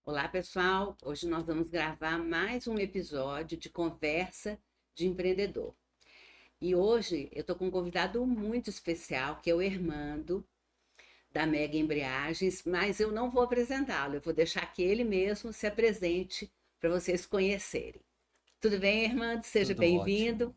Olá, pessoal. Hoje nós vamos gravar mais um episódio de Conversa de Empreendedor. E hoje eu estou com um convidado muito especial, que é o Hermando, da Mega Embreagens, mas eu não vou apresentá-lo, eu vou deixar que ele mesmo se apresente para vocês conhecerem. Tudo bem, Hermando? Seja Tudo bem-vindo. ótimo.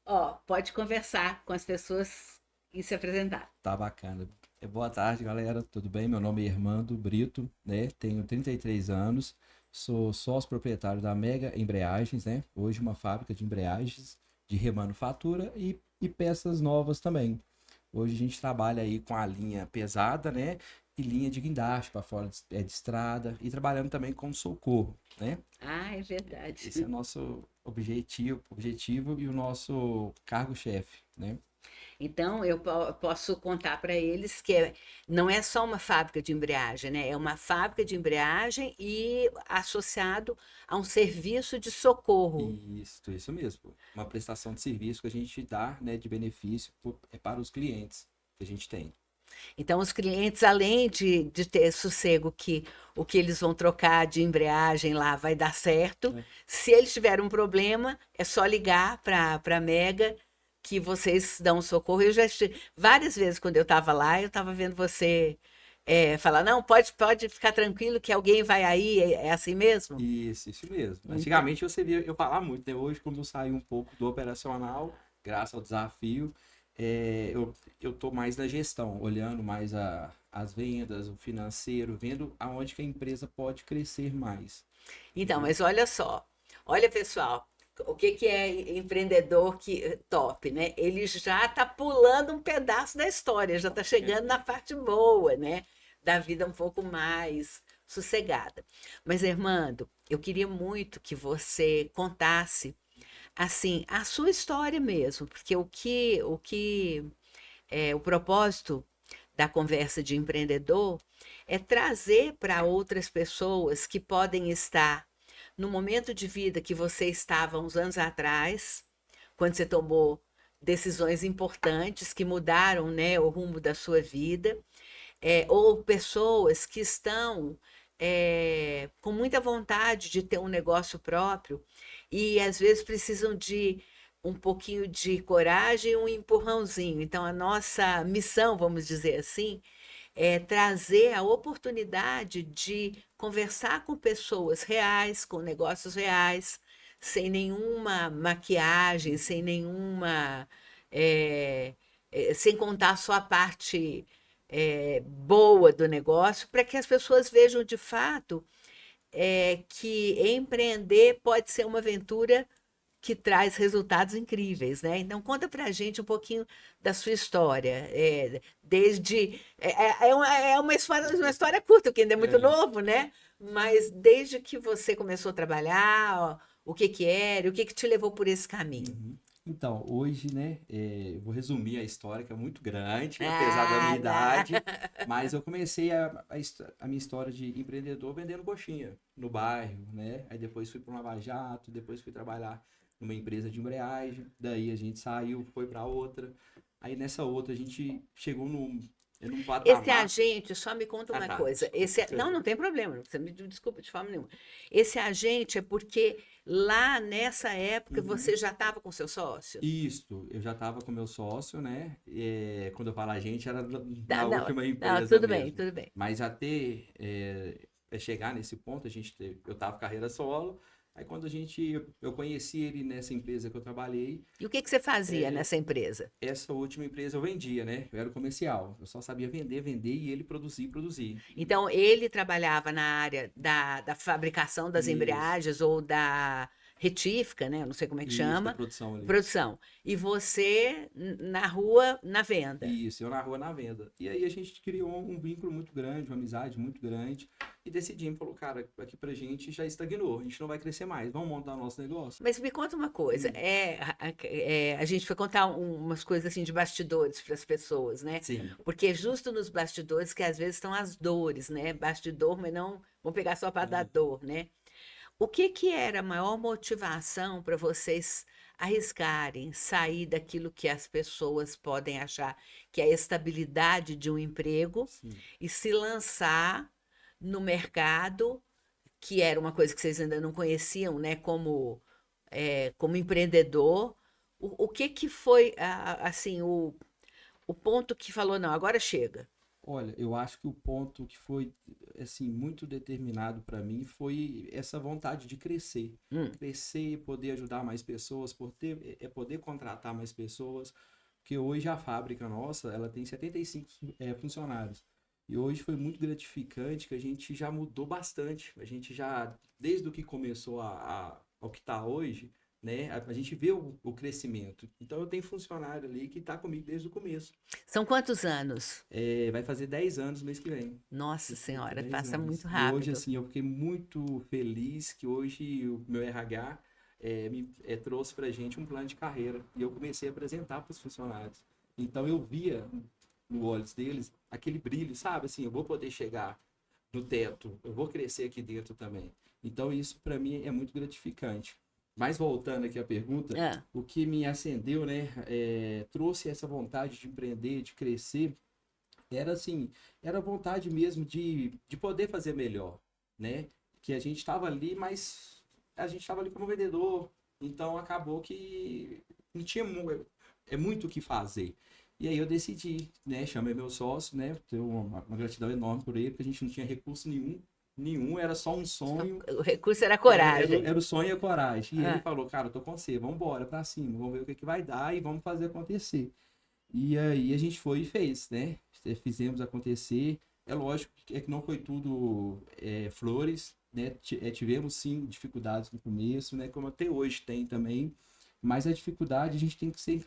Ó, pode conversar com as pessoas e se apresentar. Tá bacana. Boa tarde, galera. Tudo bem? Meu nome é Armando Brito, né? Tenho 33 anos. Sou sócio proprietário da Mega Embreagens, né? Hoje uma fábrica de embreagens de remanufatura e peças novas também. Hoje a gente trabalha aí com a linha pesada, né? E linha de guindaste para fora de estrada e trabalhando também com socorro, né? Ah, é verdade. Esse é o nosso objetivo e o nosso cargo-chefe, né? Então, posso contar para eles que não é só uma fábrica de embreagem, né? É uma fábrica de embreagem e associado a um serviço de socorro. Isso mesmo. Uma prestação de serviço que a gente dá, né, de benefício para os clientes que a gente tem. Então, os clientes, além de ter sossego que o que eles vão trocar de embreagem lá vai dar certo, Né? se eles tiverem um problema, é só ligar para a Mega que vocês dão socorro. Várias vezes quando eu estava lá, eu estava vendo você falar, não, pode ficar tranquilo que alguém vai aí, é assim mesmo? Isso mesmo. Então, Antigamente você via eu falar muito, né? Hoje, como eu saí um pouco do operacional, graças ao desafio, eu tô mais na gestão, olhando mais as vendas, o financeiro, vendo aonde que a empresa pode crescer mais. então, Entendeu? mas olha só, olha pessoal, o que que é empreendedor que top, né? Ele já está pulando um pedaço da história, já está chegando na parte boa, né? Da vida um pouco mais sossegada. Mas, Armando, eu queria muito que você contasse assim a sua história mesmo, porque o propósito da conversa de empreendedor é trazer para outras pessoas que podem estar no momento de vida que você estava uns anos atrás, quando você tomou decisões importantes que mudaram, né, o rumo da sua vida, ou pessoas que estão com muita vontade de ter um negócio próprio e às vezes precisam de um pouquinho de coragem e um empurrãozinho. Então, a nossa missão, vamos dizer assim, é trazer a oportunidade de conversar com pessoas reais, com negócios reais, sem nenhuma maquiagem, sem nenhuma. é, sem contar só a parte boa do negócio, para que as pessoas vejam de fato que empreender pode ser uma aventura que traz resultados incríveis, né? Então conta pra gente um pouquinho da sua história, desde uma história curta, porque ainda é muito É. novo, né? Mas desde que você começou a trabalhar, ó, o que que era, o que que te levou por esse caminho? Uhum. Então, hoje, né, eu vou resumir a história, que é muito grande, apesar da minha Ah, não. idade, mas eu comecei a minha história de empreendedor vendendo coxinha no bairro, né? Aí depois fui para um Lava Jato, depois fui trabalhar numa empresa de embreagem, daí a gente saiu, foi para outra, aí nessa outra a gente chegou num Esse patamar. agente, só me conta Ah, uma tá, coisa. desculpa. Não, não tem problema. Você me desculpa de forma nenhuma. Esse agente é porque lá nessa época Uhum. você já estava com seu sócio? Isso, eu já estava com meu sócio, né? Quando eu falo a gente, era Tá, na não, última não, empresa tudo bem, mesmo. tudo bem. Mas até chegar nesse ponto, eu estava carreira solo. Aí quando eu conheci ele nessa empresa que eu trabalhei, E o que que você fazia nessa empresa? essa última empresa eu vendia, né? Eu era o comercial. Eu só sabia vender, vender e ele produzir, produzir. Então, ele trabalhava na área da fabricação das Isso, embreagens ou da retífica, né? Eu não sei como é que isso, da chama, produção ali. produção. E você na rua, na venda. Isso, eu na rua na venda. E aí a gente criou um vínculo muito grande, uma amizade muito grande. E decidimos, falou, cara, aqui pra gente já estagnou, a gente não vai crescer mais, vamos montar nosso negócio? Mas me conta uma coisa, Hum, a gente foi contar umas coisas assim de bastidores para as pessoas, né? sim. Porque é justo nos bastidores que às vezes estão as dores, né? Bastidor, mas não vamos pegar só para dar É. dor, né? O que que era a maior motivação para vocês arriscarem, sair daquilo que as pessoas podem achar que é a estabilidade de um emprego Sim. e se lançar no mercado que era uma coisa que vocês ainda não conheciam, né, como empreendedor. O que que foi, assim, o ponto que falou, não, agora chega. Olha, eu acho que o ponto que foi assim muito determinado para mim foi essa vontade de crescer, Hum. crescer, poder ajudar mais pessoas, poder contratar mais pessoas, porque hoje a fábrica nossa, ela tem 75 funcionários. E hoje foi muito gratificante que a gente já mudou bastante. A gente já, desde o que começou ao que está hoje, né, a gente vê o crescimento. Então eu tenho funcionário ali que está comigo desde o começo. São quantos anos? Vai fazer 10 anos mês que vem. Nossa Vai fazer Senhora, 10 passa anos. muito E hoje, rápido. assim, eu fiquei muito feliz que hoje o meu RH trouxe pra gente um plano de carreira. E eu comecei a apresentar para os funcionários. Então eu via no olhos deles aquele brilho, sabe? Assim, eu vou poder chegar no teto, eu vou crescer aqui dentro também. Então isso para mim é muito gratificante. Mas voltando aqui à pergunta, Ah, o que me acendeu, né, trouxe essa vontade de empreender, de crescer, era assim, era vontade mesmo de poder fazer melhor, né? Que a gente estava ali, mas a gente estava ali como vendedor, então acabou que não tinha muito o que fazer. E aí eu decidi, né? Chamei meu sócio, né? Tenho uma gratidão enorme por ele, porque a gente não tinha recurso nenhum, era só um sonho. o recurso era coragem. Era o sonho e a coragem. E ele Ah, falou, cara, eu tô com você, vamos embora pra cima, vamos ver o que que vai dar e vamos fazer acontecer. E aí a gente foi e fez, né? Fizemos acontecer. É lógico que não foi tudo flores, né? Tivemos sim dificuldades no começo, né? Como até hoje tem também. Mas a dificuldade a gente tem que ser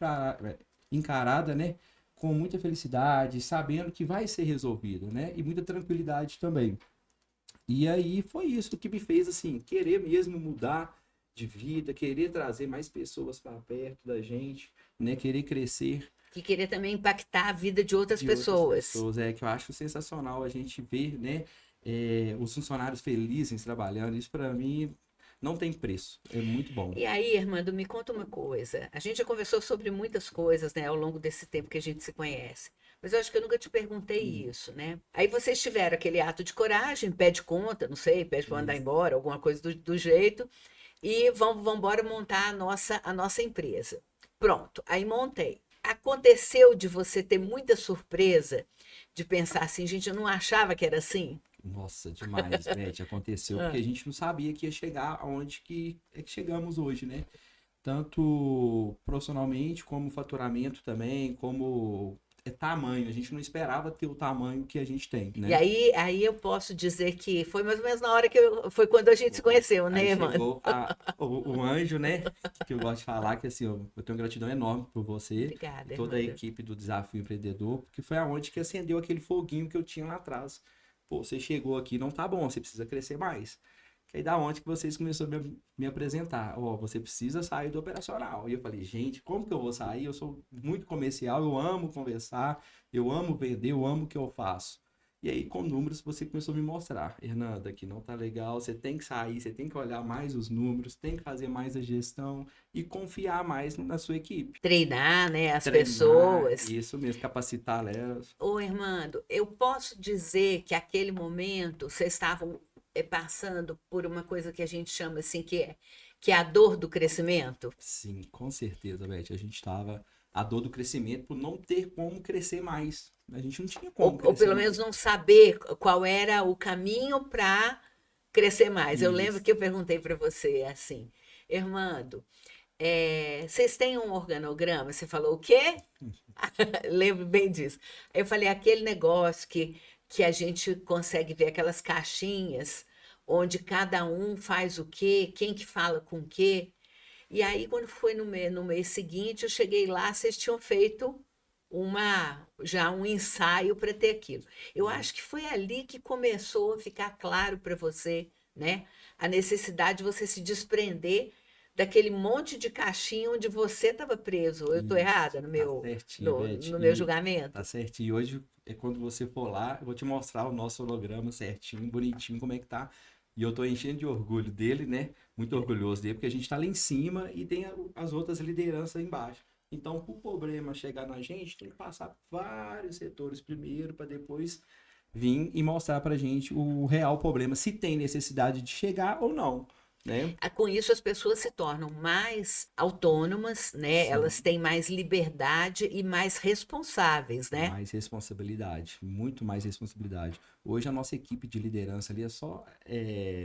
encarada, né? Com muita felicidade, sabendo que vai ser resolvida, né? E muita tranquilidade também. E aí foi isso que me fez assim querer mesmo mudar de vida, querer trazer mais pessoas para perto da gente, né? Querer crescer que queria também impactar a vida de outras de outras pessoas. pessoas. É que eu acho sensacional a gente ver, né, os funcionários felizes trabalhando. Isso para mim não tem preço. É muito bom. E aí, Armando, me conta uma coisa. A gente já conversou sobre muitas coisas, né, ao longo desse tempo que a gente se conhece. Mas eu acho que eu nunca te perguntei Hum, isso, né? Aí vocês tiveram aquele ato de coragem, pede conta, não sei, pede para mandar isso. embora, alguma coisa do jeito, e vão embora montar a nossa empresa. Pronto, aí montei. Aconteceu de você ter muita surpresa, de pensar assim, gente, eu não achava que era assim? Nossa, demais, Beth. Aconteceu porque Ah. a gente não sabia que ia chegar aonde que chegamos hoje, né? Tanto profissionalmente, como faturamento também, como tamanho. A gente não esperava ter o tamanho que a gente tem, E né? aí eu posso dizer que foi mais ou menos na hora foi quando a gente se Foi. conheceu, Aí né, mano? chegou o anjo, né? Que eu gosto de falar que assim, eu tenho gratidão enorme por você e Obrigada, toda a Armando. equipe do Desafio Empreendedor, porque foi aonde que acendeu aquele foguinho que eu tinha lá atrás. Pô, você chegou aqui, não tá bom, você precisa crescer mais. Que aí da onde que vocês começaram a me apresentar? Ó, você precisa sair do operacional. E eu falei, gente, como que eu vou sair? Eu sou muito comercial, eu amo conversar, eu amo vender, eu amo o que eu faço. E aí, com números, você começou a me mostrar, Hernanda, que não tá legal, você tem que sair, você tem que olhar mais os números, tem que fazer mais a gestão e confiar mais na sua equipe. Treinar, né, as Treinar, pessoas. isso mesmo, capacitar elas. Ô, Armando, eu posso dizer que aquele momento vocês estavam passando por uma coisa que a gente chama assim, que é a dor do crescimento? Sim, com certeza, Beth. A gente estava a dor do crescimento por não ter como crescer mais. A gente não tinha Ou, como ou crescer pelo mais. menos não saber qual era o caminho para crescer mais. Eu lembro Isso. que eu perguntei para você assim, Armando, vocês têm um organograma? Você falou o quê? Lembro bem disso. Aí eu falei, aquele negócio que a gente consegue ver aquelas caixinhas onde cada um faz o quê, quem que fala com o quê. E aí, quando foi no mês seguinte, eu cheguei lá, vocês tinham feito já um ensaio para ter aquilo. Eu acho que foi ali que começou a ficar claro para você, né? A necessidade de você se desprender daquele monte de caixinha onde você estava preso. Eu estou Isso. errada no Tá meu, certinho, no, Beth. no meu E tá julgamento? certinho. E hoje é quando você for lá, eu vou te mostrar o nosso holograma certinho, bonitinho, como é que tá. E eu tô enchendo de orgulho dele, né? Muito orgulhoso dele, porque a gente tá lá em cima e tem as outras lideranças embaixo. Então, para o problema chegar na gente, tem que passar por vários setores primeiro, para depois vir e mostrar pra gente o real problema, se tem necessidade de chegar ou não, né? Com isso, as pessoas se tornam mais autônomas, né? Elas Sim. têm mais liberdade e mais responsáveis, né? Mais responsabilidade, muito mais responsabilidade. Hoje a nossa equipe de liderança ali é só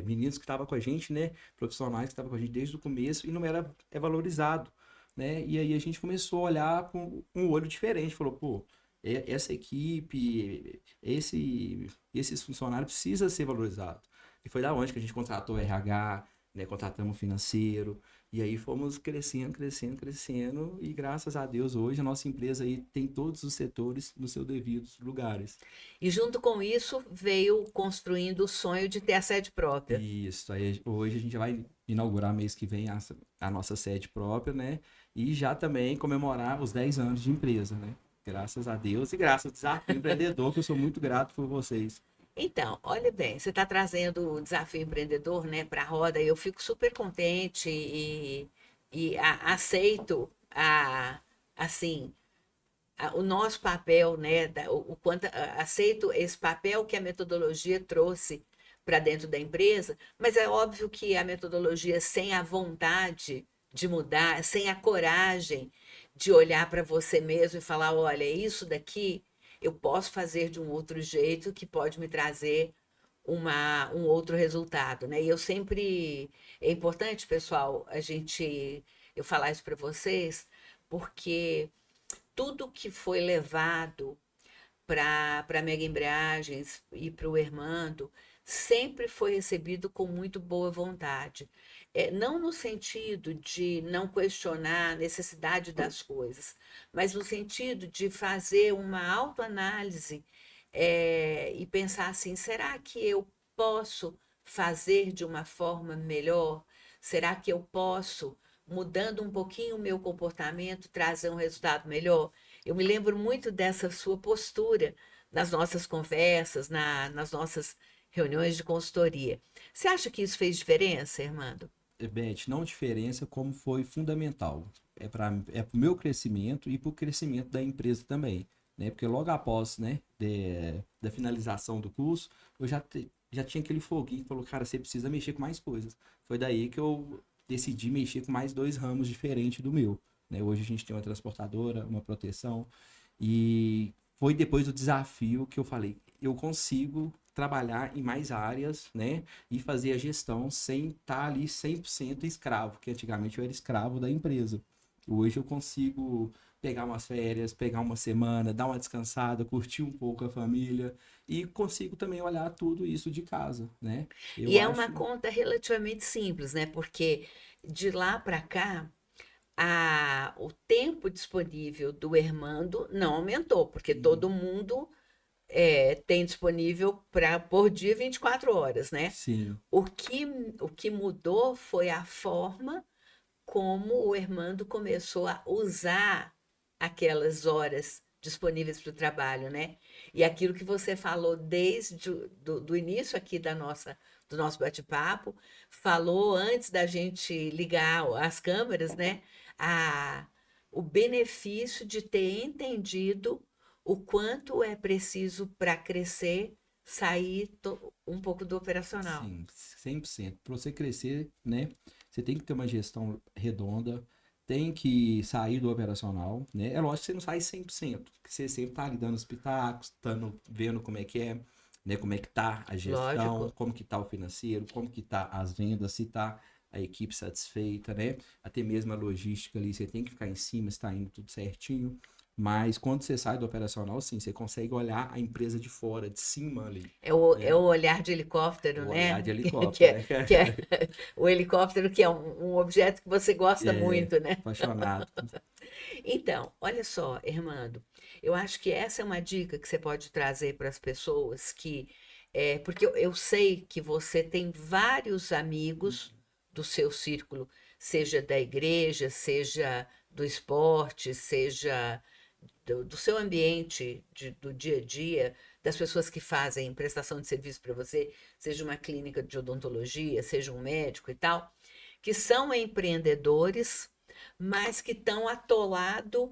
meninos que estavam com a gente, né? Profissionais que estavam com a gente desde o começo e não era valorizado, né? E aí a gente começou a olhar com um olho diferente, falou, pô, essa equipe, esses funcionários precisa ser valorizado. E foi da onde que a gente contratou o RH, né? Contratamos o financeiro, e aí fomos crescendo, crescendo, crescendo, e graças a Deus hoje a nossa empresa aí tem todos os setores nos seus devidos lugares. E junto com isso veio construindo o sonho de ter a sede própria. Isso, aí hoje a gente vai inaugurar mês que vem a nossa sede própria, né? E já também comemorar os 10 anos de empresa, né? Graças a Deus e graças ao desafio empreendedor, que eu sou muito grato por vocês. Então, olha bem, você está trazendo o desafio empreendedor, né, para a roda. E eu fico super contente aceito assim, o nosso papel, né, o quanto aceito esse papel que a metodologia trouxe para dentro da empresa, mas é óbvio que a metodologia sem a vontade de mudar, sem a coragem de olhar para você mesmo e falar, olha, isso daqui eu posso fazer de um outro jeito que pode me trazer um outro resultado, né? E eu sempre é importante, pessoal, eu falar isso para vocês, porque tudo que foi levado para a Mega Embreagens e para o Hermando sempre foi recebido com muito boa vontade. Não no sentido de não questionar a necessidade das coisas, mas no sentido de fazer uma autoanálise e pensar assim: será que eu posso fazer de uma forma melhor? Será que eu posso, mudando um pouquinho o meu comportamento, trazer um resultado melhor? Eu me lembro muito dessa sua postura nas nossas conversas, nas nossas reuniões de consultoria. Você acha que isso fez diferença, Armando? Beth, não diferença como foi fundamental. Pro meu crescimento e para o crescimento da empresa também, né? Porque logo após, né, da finalização do curso, eu já tinha aquele foguinho que falou, cara, você precisa mexer com mais coisas. Foi daí que eu decidi mexer com mais dois ramos diferentes do meu, né? Hoje a gente tem uma transportadora, uma proteção, e foi depois do desafio que eu falei, eu consigo trabalhar em mais áreas, né? E fazer a gestão sem estar ali 100% escravo, que antigamente eu era escravo da empresa. Hoje eu consigo pegar umas férias, pegar uma semana, dar uma descansada, curtir um pouco a família e consigo também olhar tudo isso de casa, né? E Eu é uma acho, conta relativamente simples, né? Porque de lá para cá, o tempo disponível do Hermando não aumentou, porque todo mundo tem disponível por dia 24 horas, né? sim, O que, o que mudou foi a forma como o Hermando começou a usar aquelas horas disponíveis para o trabalho, né? E aquilo que você falou desde do início aqui do nosso bate-papo, falou antes da gente ligar as câmeras, né? A, o benefício de ter entendido o quanto é preciso para crescer, sair um pouco do operacional. sim, 100%. Para você crescer, né? Você tem que ter uma gestão redonda, tem que sair do operacional, né? É lógico que você não sai 100%, que você sempre tá ali dando os pitacos, vendo como é, né? Como é que tá a gestão, Lógico. como que tá o financeiro, como que tá as vendas, se tá a equipe satisfeita, né? Até mesmo a logística ali, você tem que ficar em cima, se tá indo tudo certinho. Mas quando você sai do operacional, sim, você consegue olhar a empresa de fora, de cima ali, É né? o olhar de helicóptero, O olhar né? de Que helicóptero, é, né? que é o helicóptero que é um objeto que você gosta É, muito, né? apaixonado. Então, olha só, Armando, eu acho que essa é uma dica que você pode trazer para as pessoas porque eu sei que você tem vários amigos do seu círculo, seja da igreja, seja do esporte, seja do seu ambiente, do dia a dia, das pessoas que fazem prestação de serviço para você, seja uma clínica de odontologia, seja um médico e tal, que são empreendedores, mas que estão atolados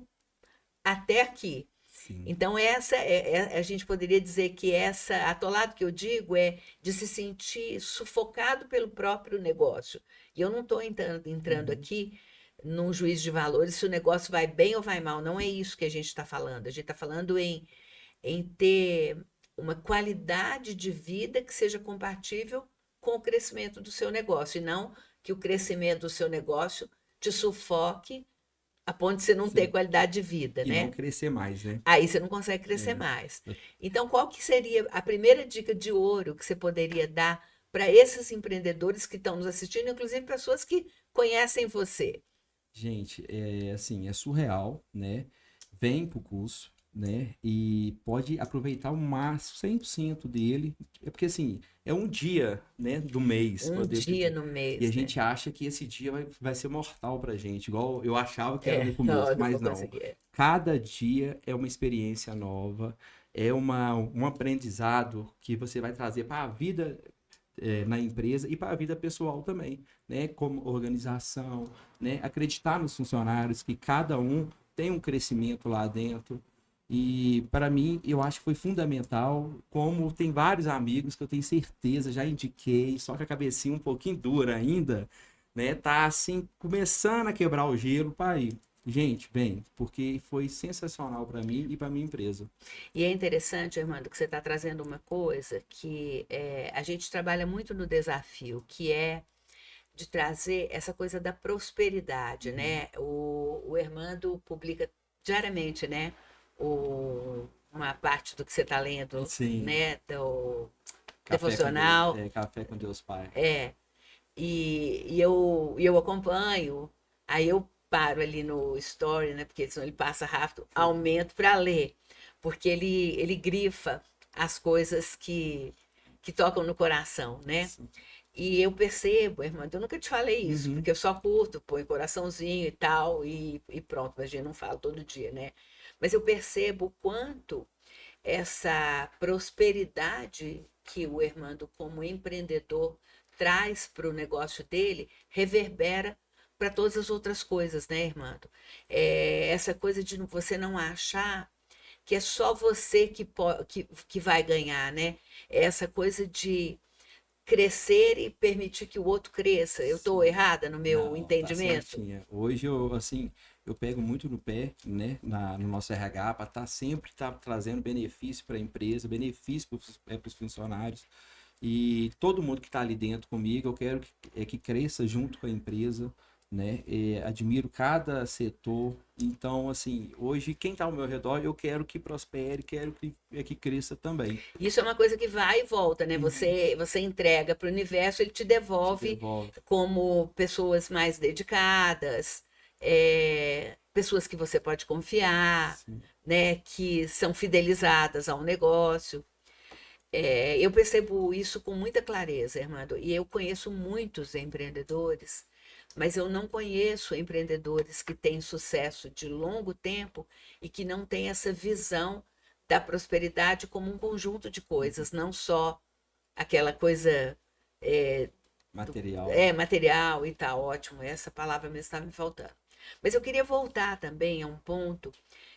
até aqui. Sim. Então, a gente poderia dizer que essa atolado que eu digo é de se sentir sufocado pelo próprio negócio. E eu não estou entrando Uhum. aqui num juízo de valores se o negócio vai bem ou vai mal. Não é isso que a gente está falando. A gente está falando em ter uma qualidade de vida que seja compatível com o crescimento do seu negócio, e não que o crescimento do seu negócio te sufoque a ponto de você não ter Sim. qualidade de vida, E não né? crescer mais, né? Aí você não consegue crescer É. mais. Então, qual que seria a primeira dica de ouro que você poderia dar para esses empreendedores que estão nos assistindo, inclusive pessoas que conhecem você? Gente, é assim, é surreal, né? Vem pro curso, né? E pode aproveitar o máximo, 100% dele. É porque, assim, é um dia, né, do mês, Um poder dia pedir. no E a mês, né? gente acha que esse dia vai ser mortal pra gente, igual eu achava que era É, no começo, não, não mas vou não. conseguir. Cada dia é uma experiência nova, é um aprendizado que você vai trazer para a vida na empresa e para a vida pessoal também, né? Como organização, né? Acreditar nos funcionários, que cada um tem um crescimento lá dentro. E para mim, eu acho que foi fundamental, como tem vários amigos que eu tenho certeza, já indiquei, só que a cabecinha um pouquinho dura ainda, né? Tá assim, começando a quebrar o gelo para ir. Gente, vem, porque foi sensacional para mim e para minha empresa. E é interessante, Armando, que você está trazendo uma coisa que a gente trabalha muito no desafio, que é de trazer essa coisa da prosperidade, Uhum. né? O Armando publica diariamente, né? Uma parte do que você está lendo, Sim, né? Do devocional. café com Deus Pai. É, e eu acompanho, aí eu paro ali no story, né? Porque senão ele passa rápido, aumento para ler, porque ele grifa as coisas que tocam no coração, né? Sim. E eu percebo, irmã, eu nunca te falei isso, Uhum. porque eu só curto, põe coraçãozinho e tal, e pronto, mas a gente não fala todo dia, né? Mas eu percebo o quanto essa prosperidade que o Hermando, como empreendedor, traz para o negócio dele, reverbera para todas as outras coisas, né, Hermando? Essa coisa de você não achar que é só você que vai ganhar, né? Essa coisa de crescer e permitir que o outro cresça. Eu estou Sim. errada no meu Não, tá entendimento? certinha. Hoje eu, assim, eu pego muito no pé, né, no nosso RH, para estar sempre trazendo benefício para a empresa, benefício para os funcionários. E todo mundo que está ali dentro comigo, eu quero que cresça junto com a empresa, né? Admiro cada setor. Então, assim, hoje quem está ao meu redor, eu quero que prospere, quero que cresça também. Isso é uma coisa que vai e volta, né? Uhum. Você entrega para o universo, ele te Te devolve devolve. como pessoas mais dedicadas, pessoas que você pode confiar, Sim. né? Que são fidelizadas ao negócio. Eu percebo isso com muita clareza, Armando, e eu conheço muitos empreendedores, mas eu não conheço empreendedores que têm sucesso de longo tempo e que não têm essa visão da prosperidade como um conjunto de Uhum. coisas, não só aquela coisa é, Material. material e tal. Ótimo, essa palavra mesmo estava me faltando. Mas eu queria voltar também a um ponto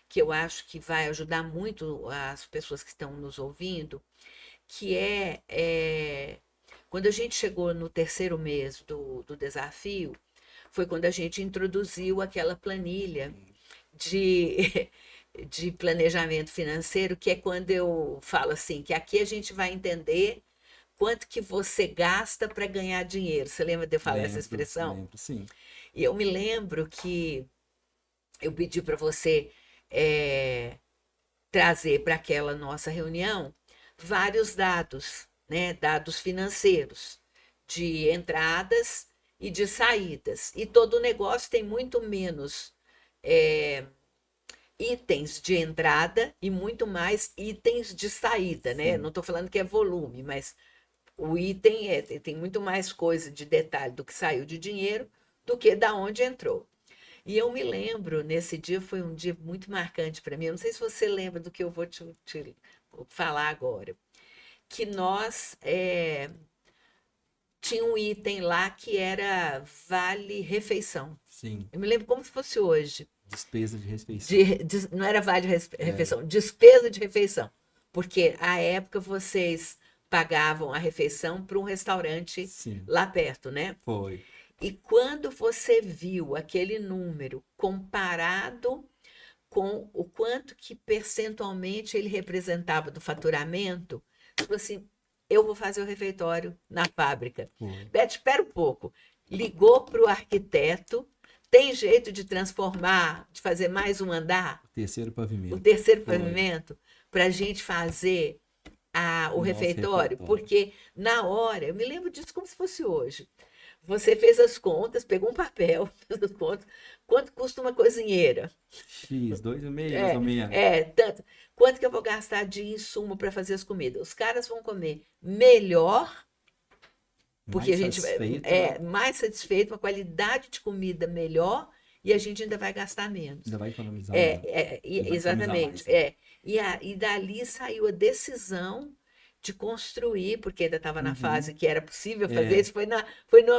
que eu acho que vai ajudar muito as pessoas que estão nos ouvindo, que quando a gente chegou no terceiro mês do desafio, foi quando a gente introduziu aquela planilha de, de planejamento financeiro, que é quando eu falo assim, que aqui a gente vai entender quanto que você gasta para ganhar dinheiro. Você lembra de eu falar essa Lembro, expressão? lembro, sim. E eu me lembro que eu pedi para você é, trazer para aquela nossa reunião vários dados, né? Dados financeiros, de entradas e de saídas. E todo negócio tem muito menos é, itens de entrada e muito mais itens de saída, né? Não Sim. estou falando que é volume, mas o item tem muito mais coisa de detalhe do que saiu de dinheiro do que da onde entrou. E eu me lembro, nesse dia foi um dia muito marcante para mim. Eu não sei se você lembra do que eu vou te falar agora. Que nós tinha um item lá que era vale refeição. Sim. Eu me lembro como se fosse hoje. Despesa de refeição. Não era vale É, refeição, despesa de refeição. Porque à época vocês pagavam a refeição para um restaurante sim, lá perto, né? foi. E quando você viu aquele número comparado com o quanto que percentualmente ele representava do faturamento, tipo assim, eu vou fazer o refeitório na fábrica. Foi. Beth, espera um pouco. Ligou para o arquiteto, tem jeito de transformar, de fazer mais um andar, O terceiro o pavimento. terceiro Foi. pavimento, para a gente fazer o O nosso refeitório, refeitório. porque na hora, eu me lembro disso como se fosse hoje. Você fez as contas, pegou um papel, fez as contas, quanto custa uma cozinheira? X, 2,5, mais ou menos. Tanto. Quanto que eu vou gastar de insumo para fazer as comidas? Os caras vão comer melhor, porque a Mais gente satisfeito, é né? mais satisfeito, uma qualidade de comida melhor e a gente ainda vai gastar menos. Ainda vai economizar menos. Ainda vai economizar Exatamente. mais, né? E dali saiu a decisão de construir, porque ainda estava na fase Uhum. que era possível fazer É, isso, foi no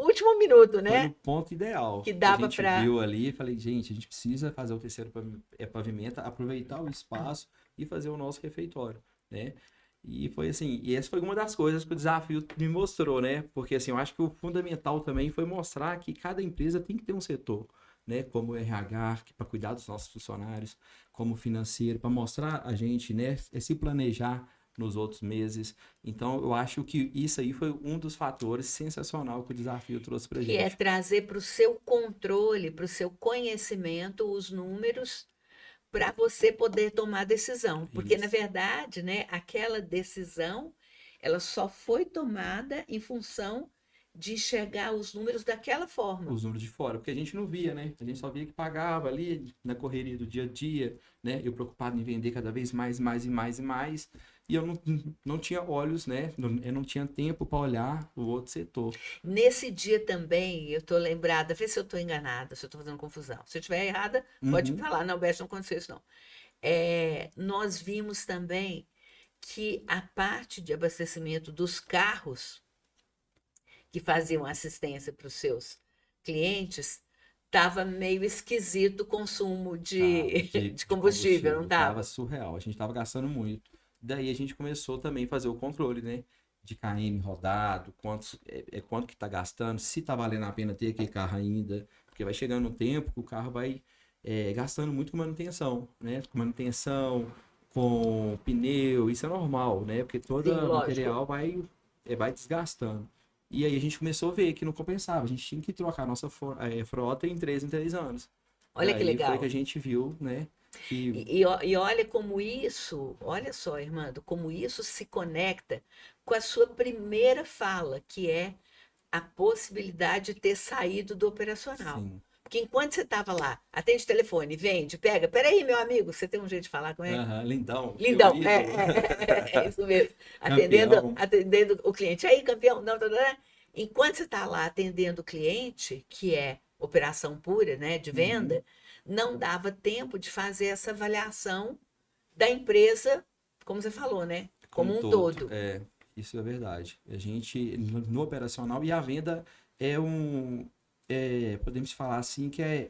último minuto, foi no né? ponto ideal Que que a dava gente para. viu ali e falei, gente, a gente precisa fazer o terceiro pavimento, aproveitar o espaço e fazer o nosso refeitório, né? E foi assim, e essa foi uma das coisas que o desafio me mostrou, né? Porque assim, eu acho que o fundamental também foi mostrar que cada empresa tem que ter um setor, né? Como o RH, para cuidar dos nossos funcionários, como financeiro, para mostrar a gente, né? Se planejar nos outros meses. Então, eu acho que isso aí foi um dos fatores sensacional que o desafio trouxe pra Que é gente. trazer para o seu controle, para o seu conhecimento, os números para você poder tomar decisão. Porque, na Isso. verdade, né, aquela decisão, ela só foi tomada em função de enxergar os números daquela forma. Os números de fora, porque a gente não via, né? A gente só via que pagava ali na correria do dia a dia, né? Eu preocupado em vender cada vez mais, mais e mais e mais. E eu não tinha olhos, né? Eu não tinha tempo para olhar o outro setor. Nesse dia também, eu estou lembrada, vê se eu estou enganada, se eu estou fazendo confusão. Se eu estiver errada, pode Uhum. falar, não, Beth, não aconteceu isso, não. Nós vimos também que a parte de abastecimento dos carros que faziam assistência para os seus clientes estava meio esquisito o consumo Tava de de combustível, não combustível, tava estava? surreal. A gente tava gastando muito. Daí a gente começou também a fazer o controle, né? De km rodado, quanto que tá gastando, se tá valendo a pena ter aquele carro ainda, porque vai chegando um tempo que o carro vai gastando muito com manutenção, né? Com manutenção, com pneu, isso é normal, né? Porque Sim, todo lógico. material vai desgastando. E aí a gente começou a ver que não compensava, a gente tinha que trocar a nossa frota em 3 anos. Olha que Daí foi que a legal. gente viu, né, que E olha como isso, olha só, Irmando, como isso se conecta com a sua primeira fala, que é a possibilidade de ter saído do operacional. sim, Porque enquanto você estava lá, atende o telefone, vende, pega, peraí, meu amigo, você tem um jeito de falar com ele? aham, lindão, Lindão, Fiorito, é isso mesmo. campeão. Atendendo o cliente. Aí, campeão, não, enquanto você está lá atendendo o cliente, que é operação pura, né, de Uhum, venda, não dava tempo de fazer essa avaliação da empresa, como você falou, né, como como um um todo, todo. isso é verdade. A gente, no operacional, e a venda é podemos falar assim, que é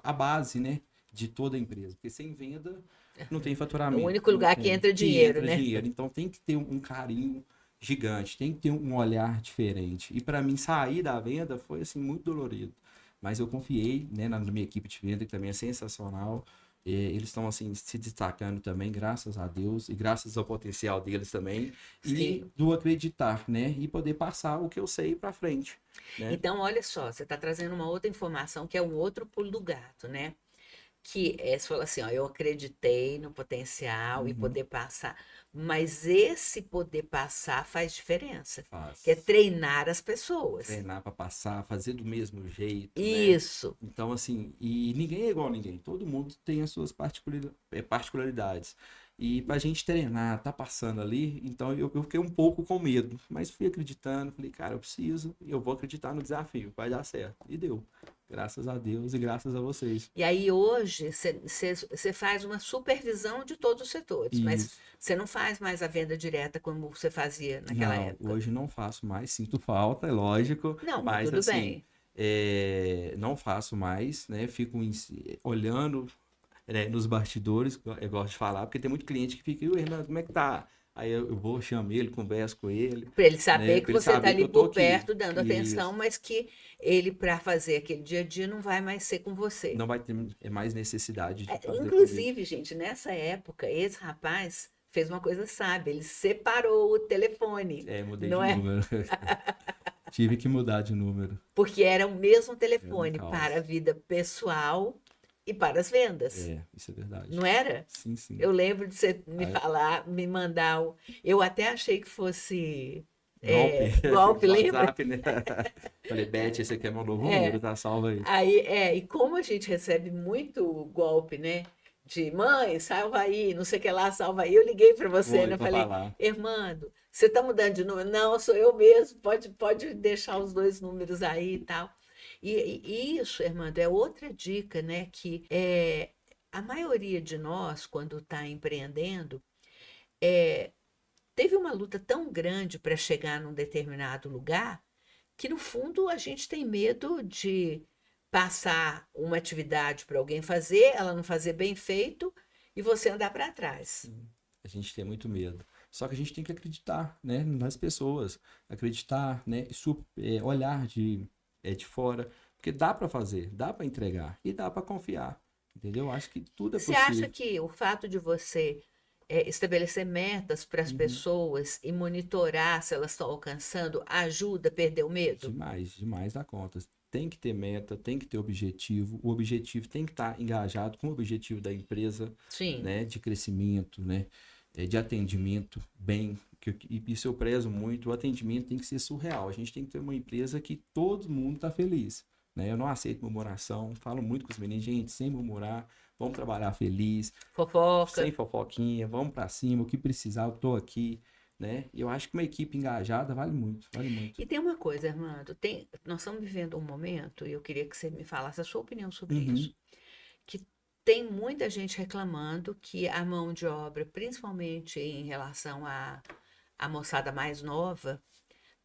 a base, né, de toda a empresa. Porque sem venda não tem É o faturamento, único não lugar que tem, entra que dinheiro, entra né? dinheiro. Então tem que ter um carinho gigante, tem que ter um olhar diferente. E para mim sair da venda foi assim muito dolorido. Mas eu confiei, né, na minha equipe de venda, que também é sensacional. Eles estão assim se destacando também, graças a Deus e graças ao potencial deles também e Sim. do acreditar, né, e poder passar o que eu sei para frente, né? Então, olha só, você está trazendo uma outra informação que é um outro pulo do gato, né? Que você fala assim, ó, eu acreditei no potencial e Uhum, poder passar, mas esse poder passar faz diferença, que é faz. treinar as pessoas. Treinar para passar, fazer do mesmo jeito, né? Isso. Então, assim, e ninguém é igual a ninguém, todo mundo tem as suas particularidades. E pra gente treinar, tá passando ali, então eu fiquei um pouco com medo, mas fui acreditando, falei, cara, eu preciso, eu vou acreditar no desafio, vai dar certo. E deu. Graças a Deus e graças a vocês. E aí hoje você faz uma supervisão de todos os setores, mas Isso. você não faz mais a venda direta como você fazia naquela Não, época. hoje não faço mais, sinto falta, é lógico, Não, mas mas tudo assim, bem. Não faço mais, né? Fico olhando, né, nos bastidores, eu gosto de falar, porque tem muito cliente que fica, e o Hernando, como é que tá? Aí eu vou, chamo ele, converso com ele, Para ele né? saber que Pra ele você está saber que ali eu tô por aqui. perto, dando atenção, Isso. mas que ele, para fazer aquele dia a dia, não vai mais ser com você. Não vai ter mais necessidade de fazer comigo. Inclusive, gente, nessa época, esse rapaz fez uma coisa sábia, ele separou o telefone, Mudei de não é? número. Tive que mudar de número. Porque era o mesmo É um telefone para a caos. vida pessoal e para as vendas, Isso é verdade. não era? Sim, sim. Eu lembro de você me Aí, falar, me mandar. Eu até achei que fosse golpe, golpe, lembra? WhatsApp, né? Falei, Beth, esse aqui é meu novo número, É, tá? Salva aí. aí, e como a gente recebe muito golpe, né? De mãe, salva aí, não sei o que lá, salva aí. Eu liguei para você, Foi né? Eu pra falei, falar. Irmando, você tá mudando de número? Não, sou eu mesmo, pode deixar os dois números aí e tal. E isso, Irmando, é outra dica, né? Que a maioria de nós, quando está empreendendo, teve uma luta tão grande para chegar num determinado lugar que no fundo a gente tem medo de passar uma atividade para alguém fazer, ela não fazer bem feito e você andar para trás. Sim, a gente tem muito medo. Só que a gente tem que acreditar, né, nas pessoas, acreditar, né, olhar de fora, porque dá para fazer, dá para entregar e dá para confiar, entendeu? Acho que tudo é Você acha possível. que o fato de você estabelecer metas para as Uhum. pessoas e monitorar se elas estão alcançando ajuda a perder o medo? Demais, demais da conta. Tem que ter meta, tem que ter objetivo. O objetivo tem que estar engajado com o objetivo da empresa, Sim, né, de crescimento, né, de atendimento, bem. Isso eu prezo muito. O atendimento tem que ser surreal. A gente tem que ter uma empresa que todo mundo está feliz, né? Eu não aceito murmuração. Falo muito com os meninos, gente, sem murmurar. Vamos trabalhar feliz, sem fofoca. fofoquinha. Vamos para cima. O que precisar, eu tô aqui, né? E eu acho que uma equipe engajada vale muito, vale muito. E tem uma coisa, Armando, nós estamos vivendo um momento, e eu queria que você me falasse a sua opinião sobre Uhum. isso, que tem muita gente reclamando que a mão de obra, principalmente em relação à moçada mais nova,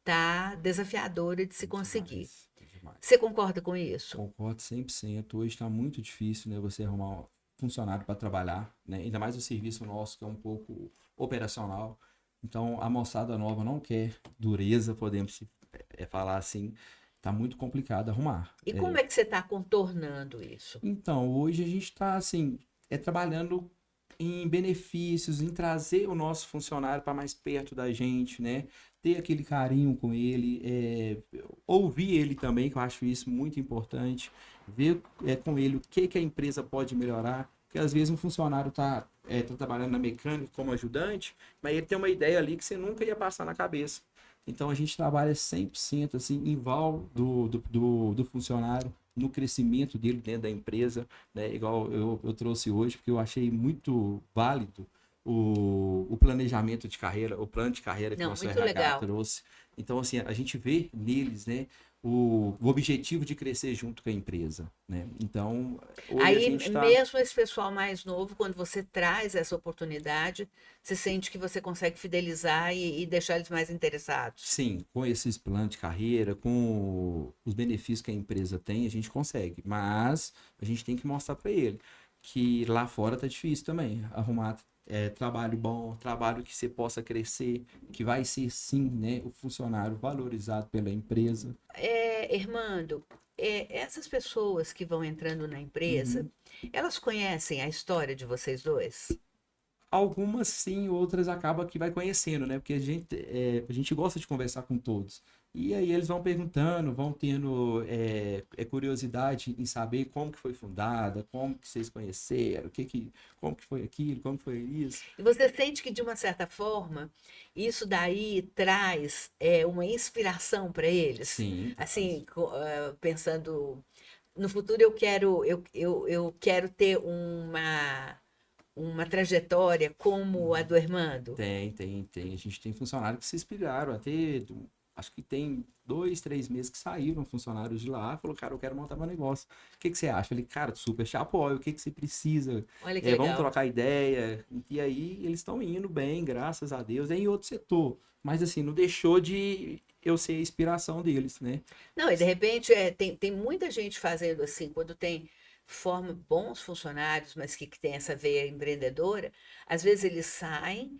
tá desafiadora de se conseguir. Demais, demais. Você concorda com isso? Concordo 100%. Hoje está muito difícil, né, você arrumar um funcionário para trabalhar, né? Ainda mais o serviço nosso que é um pouco operacional. Então, a moçada nova não quer dureza, podemos falar assim. Tá muito complicado arrumar. E como é que você está contornando isso? Então, hoje a gente está assim, trabalhando em benefícios, em trazer o nosso funcionário para mais perto da gente, né? Ter aquele carinho com ele, ouvir ele também, que eu acho isso muito importante, ver com ele o que, que a empresa pode melhorar, porque às vezes um funcionário tá trabalhando na mecânica como ajudante, mas ele tem uma ideia ali que você nunca ia passar na cabeça. Então a gente trabalha 100% assim, em val do funcionário, no crescimento dele dentro da empresa, né? Igual eu trouxe hoje, porque eu achei muito válido o planejamento de carreira, o plano de carreira que o Não, nosso muito RH legal. trouxe. Então, assim, a gente vê neles, né, o objetivo de crescer junto com a empresa, né? Então, hoje a Aí, gente está, mesmo esse pessoal mais novo, quando você traz essa oportunidade, você sente que você consegue fidelizar e deixar eles mais interessados. sim, com esses planos de carreira, com os benefícios que a empresa tem, a gente consegue. Mas a gente tem que mostrar para ele que lá fora tá difícil também. Arrumar trabalho bom, trabalho que você possa crescer, que vai ser sim, né, o funcionário valorizado pela empresa. Irmando, essas pessoas que vão entrando na empresa, Uhum. elas conhecem a história de vocês dois? Algumas sim, outras acaba que vai conhecendo, né? Porque a gente gosta de conversar com todos. E aí eles vão perguntando, vão tendo curiosidade em saber como que foi fundada, como que vocês conheceram, como que foi aquilo, como que foi isso. E você sente que, de uma certa forma, isso daí traz uma inspiração para eles? Sim, traz. Assim, pensando no futuro, eu quero ter uma trajetória como a Uhum. do Armando. Tem. A gente tem funcionários que se inspiraram até. acho que tem 2, 3 meses que saíram funcionários de lá, falou, cara, eu quero montar meu negócio. O que que você acha? Falei, cara, super te apoio, o que que você precisa? Olha que Vamos legal. trocar ideia. E aí eles estão indo bem, graças a Deus, é em outro setor. Mas assim, não deixou de eu ser a inspiração deles, né? Não, e de repente tem muita gente fazendo assim, quando forma bons funcionários, mas que tem essa veia empreendedora, às vezes eles saem,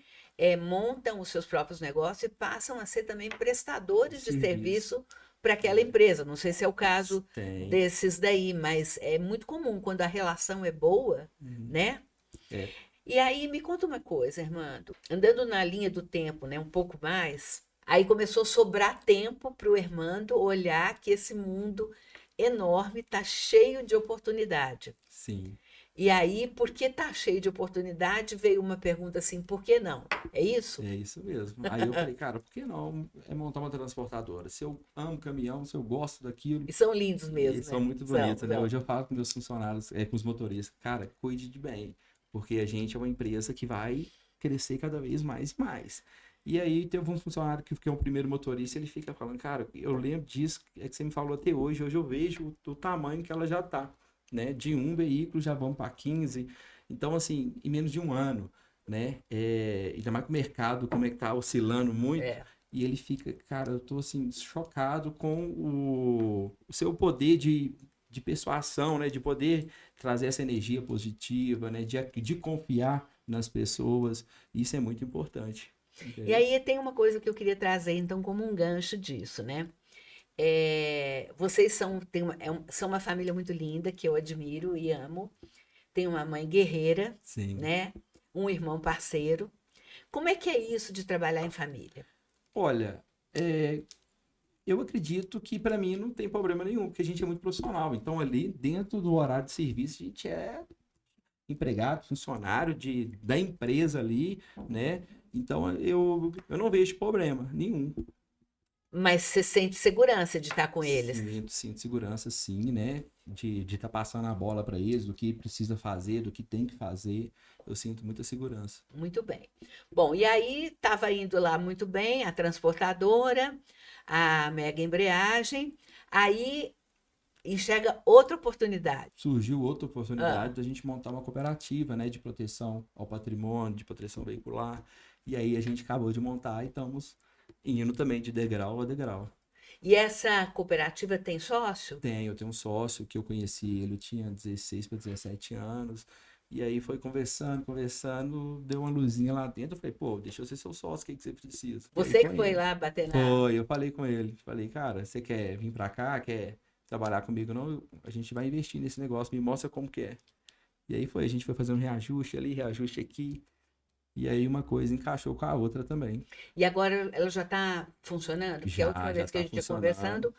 montam os seus próprios negócios e passam a ser também prestadores de Serviço. serviço para aquela empresa. Não sei se é o caso Tem. desses daí, mas é muito comum quando a relação é boa, Uhum. né? É, E aí me conta uma coisa, Armando. Andando na linha do tempo, né, um pouco mais, aí começou a sobrar tempo para o Armando olhar que esse mundo enorme está cheio de oportunidade. sim. E aí, porque está cheio de oportunidade, veio uma pergunta assim, por que não? É isso? É isso mesmo. Aí eu falei, cara, por que não montar uma transportadora? Se eu amo caminhão, se eu gosto daquilo, E são lindos e mesmo, eles são né? muito São, bonitos, né? são. Hoje eu falo com meus funcionários, com os motoristas, cara, cuide de bem, porque a gente é uma empresa que vai crescer cada vez mais e mais. E aí teve um funcionário que é o primeiro motorista, ele fica falando, cara, eu lembro disso, é que você me falou até hoje eu vejo o tamanho que ela já tá, né? De um veículo já vão para 15. Então, assim, em menos de um ano, né? Ainda mais que o mercado, como é que tá oscilando muito, É. e ele fica, cara, eu tô assim, chocado com o seu poder de persuasão, né? De poder trazer essa energia positiva, né? De confiar nas pessoas. Isso é muito importante. E Entendeu? aí tem uma coisa que eu queria trazer, então, como um gancho disso, né? Vocês são uma família muito linda, que eu admiro e amo. Tem uma mãe guerreira, Sim. né? Um irmão parceiro. Como é que é isso de trabalhar em família? Olha, eu acredito que para mim não tem problema nenhum, porque a gente é muito profissional. Então, ali dentro do horário de serviço, a gente é empregado, funcionário da empresa ali, né? Então, eu não vejo problema nenhum. Mas você sente segurança de estar com eles? Sinto segurança, sim, né? De estar passando a bola para eles, do que precisa fazer, do que tem que fazer. Eu sinto muita segurança. Muito bem. Bom, e aí estava indo lá muito bem a transportadora, a Mega Embreagem, aí enxerga outra oportunidade. Surgiu outra Ah, oportunidade da gente montar uma cooperativa, né? De proteção ao patrimônio, de proteção veicular. E aí a gente acabou de montar e estamos indo também de degrau a degrau. e essa cooperativa tem sócio? Eu tenho um sócio que eu conheci, ele tinha 16 para 17 anos. E aí foi conversando, conversando, deu uma luzinha lá dentro. Eu falei, pô, deixa eu ser seu sócio, o que que você precisa? E aí Você que foi foi indo. lá bater na. Foi, eu falei com ele. Falei, cara, você quer vir pra cá? Quer trabalhar comigo? Não, a gente vai investir nesse negócio, me mostra como que é. E aí foi, a gente foi fazer um reajuste ali, reajuste aqui. E aí uma coisa encaixou com a outra também. E agora ela já está funcionando? Porque a última Já vez que a tá gente funcionando.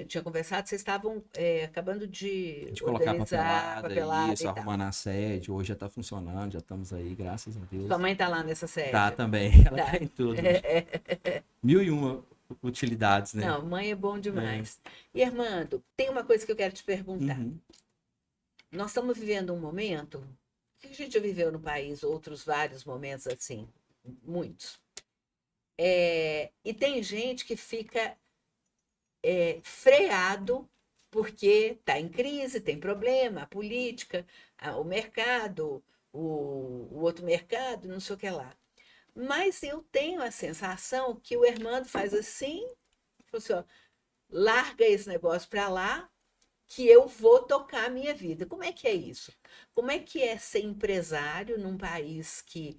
tinha conversado, vocês estavam acabando de De colocar organizar papelada, papelada isso, e tal. arrumando a sede. Hoje já tá funcionando, já estamos aí, graças a Sua Deus. mãe está lá nessa Tá sede? também, ela tá Tá. em tudo. Mil e uma utilidades, né? Não, mãe é bom É. demais. E Armando, tem uma coisa que eu quero te perguntar. Uhum. Nós estamos vivendo um momento que a gente já viveu no país, outros vários momentos assim, muitos. E tem gente que fica freado porque está em crise, tem problema, a política, o mercado, o outro mercado, não sei o que lá. Mas eu tenho a sensação que o Hermando faz assim, falou assim, ó, larga esse negócio para lá, que eu vou tocar a minha vida. Como é que é isso? Como é que é ser empresário num país que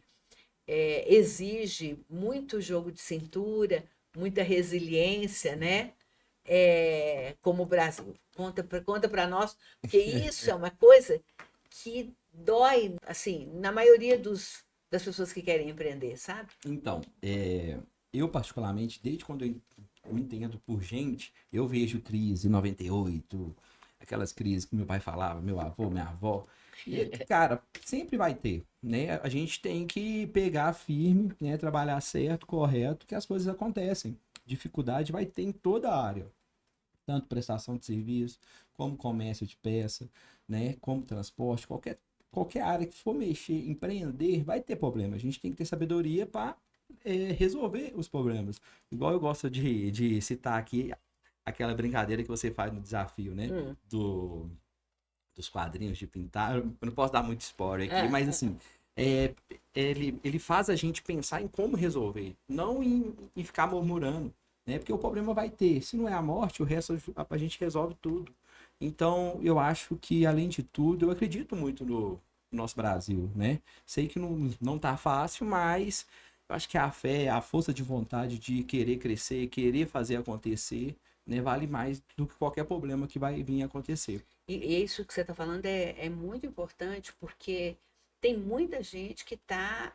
exige muito jogo de cintura, muita resiliência, né? Como o Brasil. Conta para nós, porque isso é uma coisa que dói, assim, na maioria das pessoas que querem empreender, sabe? Então, eu particularmente, desde quando eu entendo por gente, eu vejo crise em 98, aquelas crises que meu pai falava, meu avô, minha avó. E, cara, sempre vai ter, né? A gente tem que pegar firme, né? Trabalhar certo, correto, que as coisas acontecem. Dificuldade vai ter em toda a área, tanto prestação de serviço, como comércio de peça, né? Como transporte, qualquer área que for mexer, empreender, vai ter problema. A gente tem que ter sabedoria para resolver os problemas. Igual eu gosto de citar aqui aquela brincadeira que você faz no desafio, né? Dos quadrinhos de pintar. Eu não posso dar muito spoiler aqui, mas assim, ele faz a gente pensar em como resolver, não em ficar murmurando, né? Porque o problema vai ter. Se não é a morte, o resto a gente resolve tudo. Então, eu acho que, além de tudo, eu acredito muito no nosso Brasil, né? Sei que não tá fácil, mas eu acho que a fé, a força de vontade de querer crescer, querer fazer acontecer, né, vale mais do que qualquer problema que vai vir acontecer. E isso que você está falando é muito importante, porque tem muita gente que está,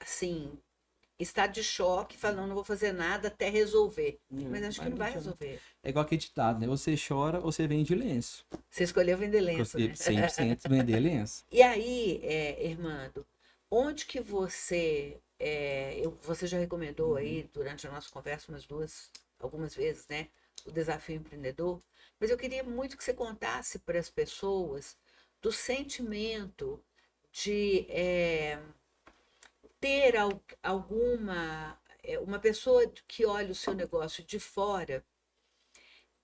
assim, está de choque, falando, não vou fazer nada até resolver. Mas acho que Mas não não vai adianta. resolver. É igual aquele ditado, né? Você chora ou você vende lenço. Você escolheu vender lenço, Porque né? 100% vender lenço. E aí, Irmando, onde que você já recomendou Uhum. aí, durante a nossa conversa, algumas vezes, né? O desafio empreendedor. Mas eu queria muito que você contasse para as pessoas do sentimento de ter uma pessoa que olha o seu negócio de fora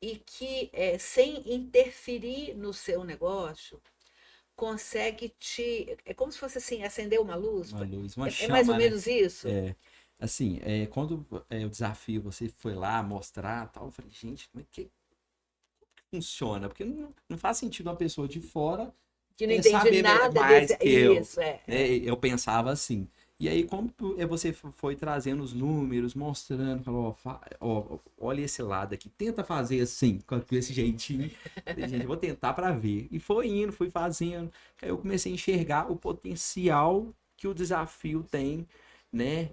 e que, sem interferir no seu negócio, consegue te. É como se fosse assim, acender uma luz. Uma luz, uma É mais ou chama, né? menos isso? É, assim, quando o desafio você foi lá mostrar tal, eu falei, gente, como é que funciona? Porque não faz sentido uma pessoa de fora Que não entende saber nada mais desse. que eu, Isso, né? Eu pensava assim. E aí, como você foi trazendo os números, mostrando, falou, ó, olha esse lado aqui, tenta fazer assim, com esse jeitinho. Falei, gente, eu vou tentar para ver. E foi indo, fui fazendo. Aí eu comecei a enxergar o potencial que o desafio tem, né,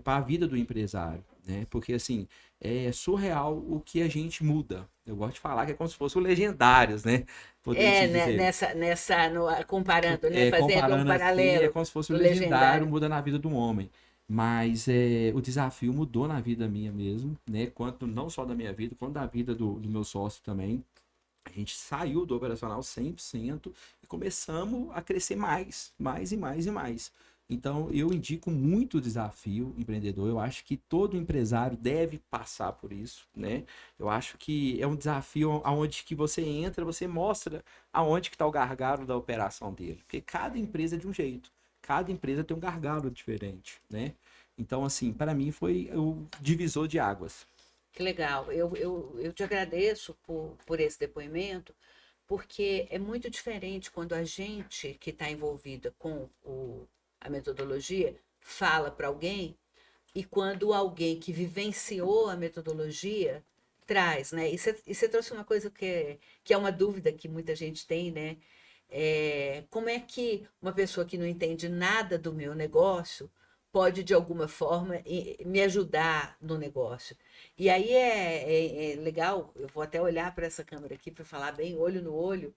para a vida do empresário, né? Porque assim, é surreal o que a gente muda. Eu gosto de falar que é como se fosse o Legendários, né? Poderia se Né, dizer. comparando, né? Fazendo um Comparando assim, é paralelo como se fosse o do legendário legendário. muda na vida do homem. Mas o desafio mudou na vida minha mesmo, né? Quanto não só da minha vida, quanto da vida do meu sócio também. A gente saiu do operacional 100% e começamos a crescer mais e mais e mais. Então, eu indico muito o desafio empreendedor. Eu acho que todo empresário deve passar por isso, né? Eu acho que é um desafio aonde que você entra, você mostra aonde que está o gargalo da operação dele. Porque cada empresa é de um jeito. Cada empresa tem um gargalo diferente, né? Então, assim, para mim foi o divisor de águas. Que legal. Eu te agradeço por esse depoimento, porque é muito diferente quando a gente que está envolvida com a metodologia fala para alguém e quando alguém que vivenciou a metodologia traz, né? E você trouxe uma coisa que é uma dúvida que muita gente tem, né? Como é que uma pessoa que não entende nada do meu negócio pode, de alguma forma, me ajudar no negócio? E aí é legal, eu vou até olhar para essa câmera aqui para falar bem olho no olho.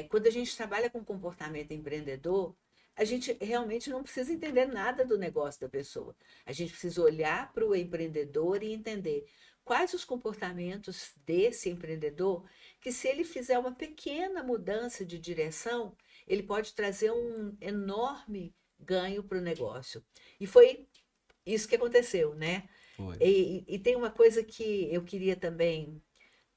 Quando a gente trabalha com comportamento empreendedor, a gente realmente não precisa entender nada do negócio da pessoa. A gente precisa olhar para o empreendedor e entender quais os comportamentos desse empreendedor que, se ele fizer uma pequena mudança de direção, ele pode trazer um enorme ganho para o negócio. E foi isso que aconteceu, né? Foi. E tem uma coisa que eu queria também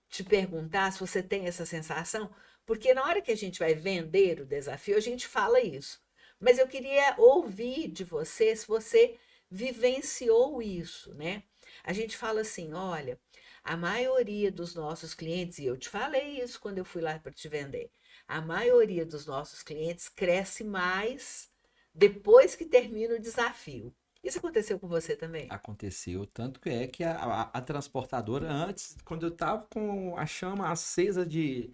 te perguntar se você tem essa sensação, porque na hora que a gente vai vender o desafio, a gente fala isso. Mas eu queria ouvir de você se você vivenciou isso, né? A gente fala assim, olha, a maioria dos nossos clientes, e eu te falei isso quando eu fui lá para te vender, a maioria dos nossos clientes cresce mais depois que termina o desafio. Isso aconteceu com você também? Aconteceu, tanto que a transportadora, antes, quando eu tava com a chama acesa de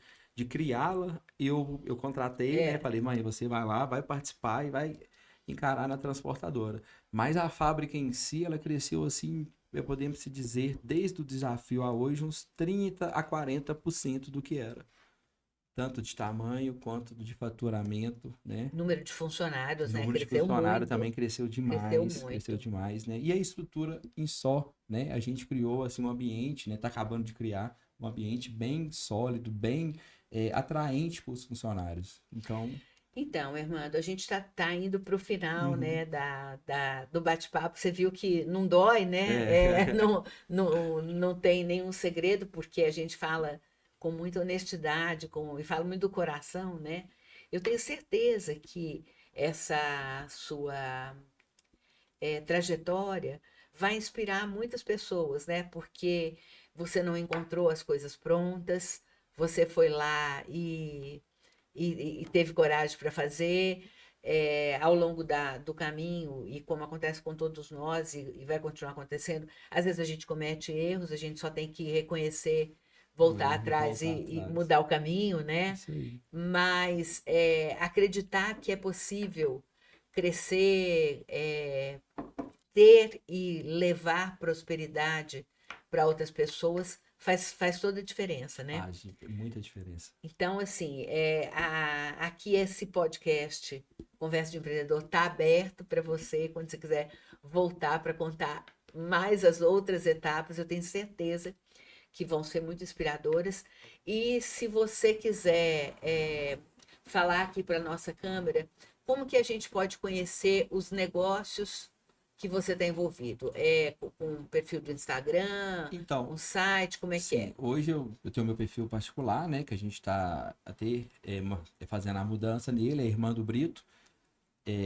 criá-la, eu contratei, né? É, Falei, mãe, você vai lá, vai participar e vai encarar na transportadora. Mas a fábrica em si, ela cresceu assim, podemos se dizer, desde o desafio a hoje, uns 30 a 40% do que era. Tanto de tamanho quanto de faturamento, né? número de funcionários, né? Número de Cresceu funcionário muito. também Cresceu cresceu muito. demais, né? E a estrutura em só, né? A gente criou assim um ambiente, né? Tá acabando de criar um ambiente bem sólido, bem atraente para os funcionários. Então, Então, Armando, a gente tá indo para o final, Uhum. né, do bate-papo. Você viu que não dói, né? É. Não tem nenhum segredo, porque a gente fala com muita honestidade, e fala muito do coração, né? Eu tenho certeza que essa sua trajetória vai inspirar muitas pessoas, né? Porque você não encontrou as coisas prontas, você foi lá e teve coragem para fazer. Ao longo do caminho, e como acontece com todos nós, e vai continuar acontecendo, às vezes a gente comete erros, a gente só tem que reconhecer, O voltar erro e atrás voltar e atrás. mudar o caminho, né? Isso aí. Mas acreditar que é possível crescer, ter e levar prosperidade para outras pessoas faz toda a diferença, né? Faz muita diferença. Então, assim, aqui esse podcast, Conversa de Empreendedor, está aberto para você, quando você quiser voltar para contar mais as outras etapas, eu tenho certeza que vão ser muito inspiradoras. E se você quiser falar aqui para a nossa câmera, como que a gente pode conhecer os negócios que você está envolvido? Com um perfil do Instagram, Então, um site, como é que sim, é? hoje eu tenho meu perfil particular, né? Que a gente está até fazendo a mudança nele, é Irmando Brito,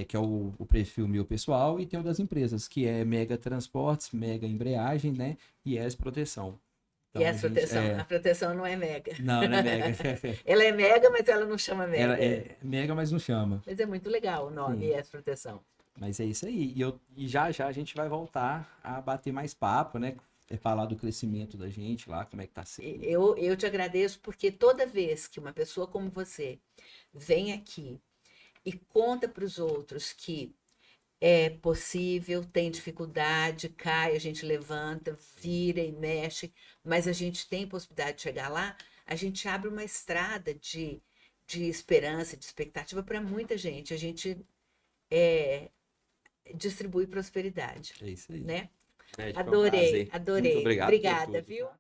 que é o perfil meu pessoal, e tem o das empresas, que é Mega Transportes, Mega Embreagem, né? E ES Proteção. E Então a essa gente proteção? A proteção não é mega. Não, não é Mega. Ela é mega, mas ela não chama Ela mega. é Mega, mas não chama. Mas é muito legal o nome, Sim. essa proteção. Mas é isso aí. E já já a gente vai voltar a bater mais papo, né? Falar do crescimento da gente lá, como é que tá sendo. Eu te agradeço porque toda vez que uma pessoa como você vem aqui e conta para os outros que é possível, tem dificuldade, cai, a gente levanta, vira e mexe, mas a gente tem possibilidade de chegar lá, a gente abre uma estrada de esperança, de expectativa para muita gente. A gente distribui prosperidade, É isso aí. né? Beth, foi um Adorei, prazer. Muito adorei. obrigado por Obrigada, tudo, viu? tá?